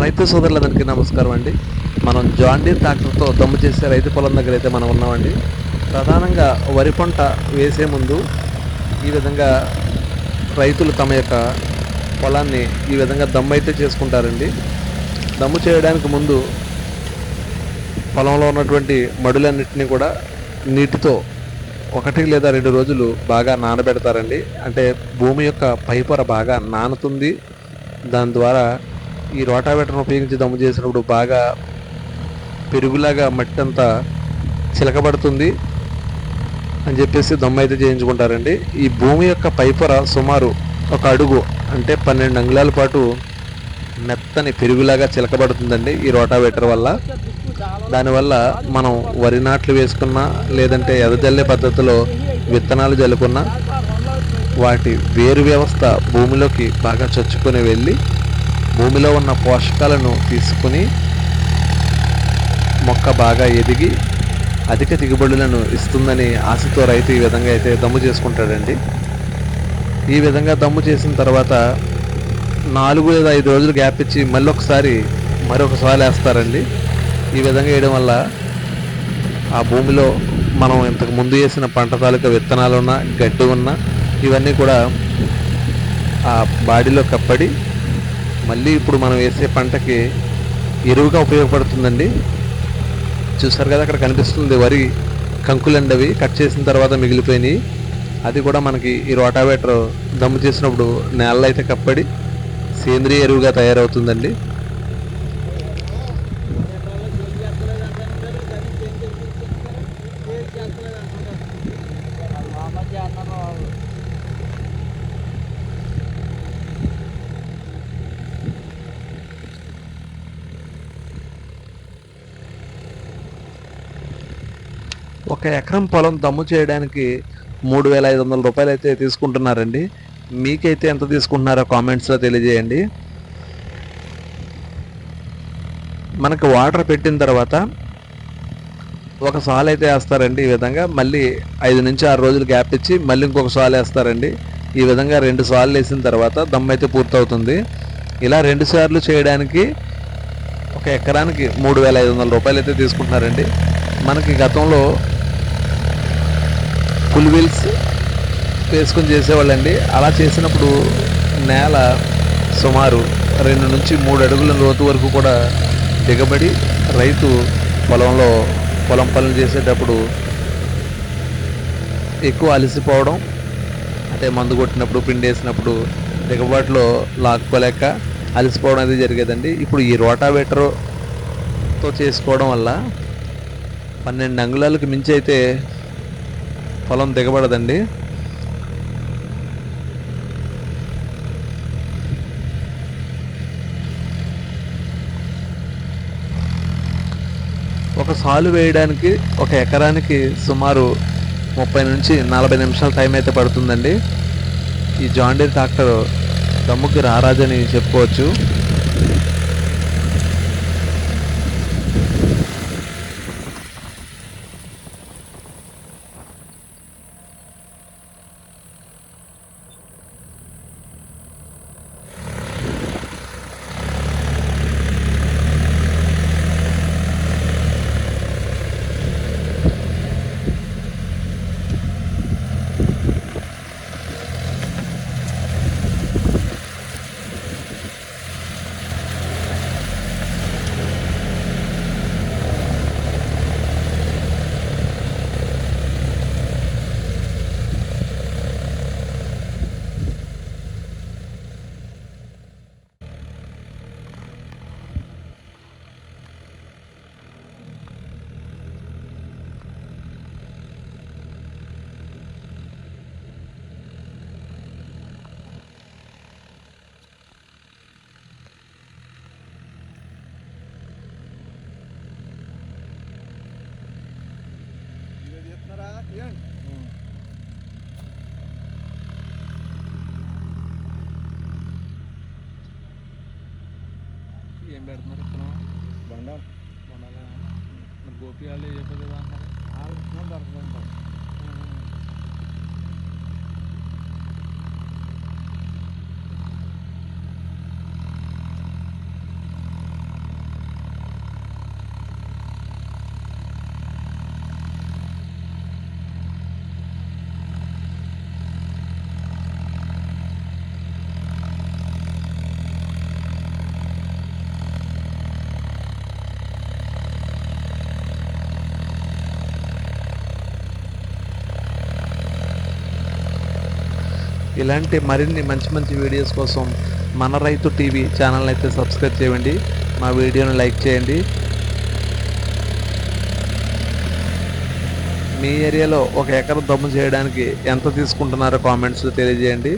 రైతు సోదరులందరికీ నమస్కారం అండి. మనం జాన్ డీర్ ట్రాక్టర్తో దమ్ము చేసే రైతు పొలం దగ్గర అయితే మనం ఉన్నామండి. ప్రధానంగా వరి పంట వేసే ముందు ఈ విధంగా రైతులు తమ యొక్క పొలాన్ని ఈ విధంగా దమ్ము అయితే చేసుకుంటారండి. దమ్ము చేయడానికి ముందు పొలంలో ఉన్నటువంటి మడులన్నింటినీ కూడా నీటితో 1 లేదా 2 రోజులు బాగా నానబెడతారండి. అంటే భూమి యొక్క పైపొర బాగా నానుతుంది. దాని ద్వారా ఈ రోటావేటర్ను ఉపయోగించి దమ్ము చేసినప్పుడు బాగా పెరుగులాగా మట్టి అంతా చిలకబడుతుంది అని చెప్పేసి దమ్ము అయితే చేయించుకుంటారండి. ఈ భూమి యొక్క పైపొర సుమారు 1 అడుగు అంటే 12 అంగుళాల పాటు మెత్తని పెరుగులాగా చిలకబడుతుందండి ఈ రోటావేటర్ వల్ల. దానివల్ల మనం వరి నాట్లు వేసుకున్నా లేదంటే ఎదజల్లే పద్ధతిలో విత్తనాలు జల్లుకున్నా వాటి వేరు వ్యవస్థ భూమిలోకి బాగా చొచ్చుకొని వెళ్ళి భూమిలో ఉన్న పోషకాలను తీసుకుని మొక్క బాగా ఎదిగి అధిక దిగుబడులను ఇస్తుందని ఆశతో రైతు ఈ విధంగా అయితే దమ్ము చేసుకుంటాడండి. ఈ విధంగా దమ్ము చేసిన తర్వాత 4 లేదా 5 రోజులు గ్యాప్ ఇచ్చి మరొక సాలు వేస్తారండి. ఈ విధంగా వేయడం వల్ల ఆ భూమిలో మనం ఇంతకు ముందు వేసిన పంట తాలూకా విత్తనాలు ఉన్న గడ్డి ఉన్న ఇవన్నీ కూడా ఆ బాడీలో కప్పడి మళ్ళీ ఇప్పుడు మనం వేసే పంటకి ఎరువుగా ఉపయోగపడుతుందండి. చూసారు కదా, అక్కడ కనిపిస్తుంది వరి కంకులండి. అవి కట్ చేసిన తర్వాత మిగిలిపోయినాయి. అది కూడా మనకి ఈ రోటావేటర్ దమ్ము చేసినప్పుడు నేలలో అయితే కప్పడి సేంద్రియ ఎరువుగా తయారవుతుందండి. ఒక ఎకరం పొలం దమ్ము చేయడానికి 3,500 రూపాయలు అయితే తీసుకుంటున్నారండి. మీకైతే ఎంత తీసుకుంటున్నారో కామెంట్స్లో తెలియజేయండి. మనకు వాటర్ పెట్టిన తర్వాత ఒక సాల్ అయితే వేస్తారండి. ఈ విధంగా మళ్ళీ 5 నుంచి 6 రోజులు గ్యాప్ ఇచ్చి మళ్ళీ ఇంకొక సాల్ వేస్తారండి. ఈ విధంగా 2 సార్లు వేసిన తర్వాత దమ్ము అయితే పూర్తవుతుంది. ఇలా 2 సార్లు చేయడానికి ఒక ఎకరానికి 3,500 రూపాయలు అయితే తీసుకుంటున్నారండి. మనకి గతంలో ఫుల్ వీల్స్ వేసుకొని చేసేవాళ్ళండి. అలా చేసినప్పుడు నేల సుమారు 2 నుంచి 3 అడుగుల లోతు వరకు కూడా దిగబడి రైతు పొలం పనులు చేసేటప్పుడు ఎక్కువ అలసిపోవడం, అంటే మందు కొట్టినప్పుడు పిండి వేసినప్పుడు దిగబాటులో లాక్కోలేక అలసిపోవడం అనేది జరిగేదండి. ఇప్పుడు ఈ రోటావేటర్తో చేసుకోవడం వల్ల 12 అంగుళాలకు మించి అయితే పొలం దిగబడదండి. ఒక సాలు వేయడానికి ఒక ఎకరానికి సుమారు 30 నుంచి 40 నిమిషాల టైం అయితే పడుతుందండి. ఈ జాన్ డీర్ ట్రాక్టర్ దమ్ముకి రారాజని చెప్పుకోవచ్చు. ఏం పెడుతున్నారు ఇక్కడ? బొండాలి. మరి గోపి వాళ్ళు ఏ పద్ధతి అన్నారు? ఇలాంటి మరిన్ని మంచి మంచి వీడియోస్ కోసం మన రైతు టీవీ ఛానల్ అయితే సబ్స్క్రైబ్ చేయండి, మా వీడియోని లైక్ చేయండి. మీ ఏరియాలో ఒక ఎకరం దమ్ము చేయడానికి ఎంత తీసుకుంటున్నారో కామెంట్స్లో తెలియజేయండి.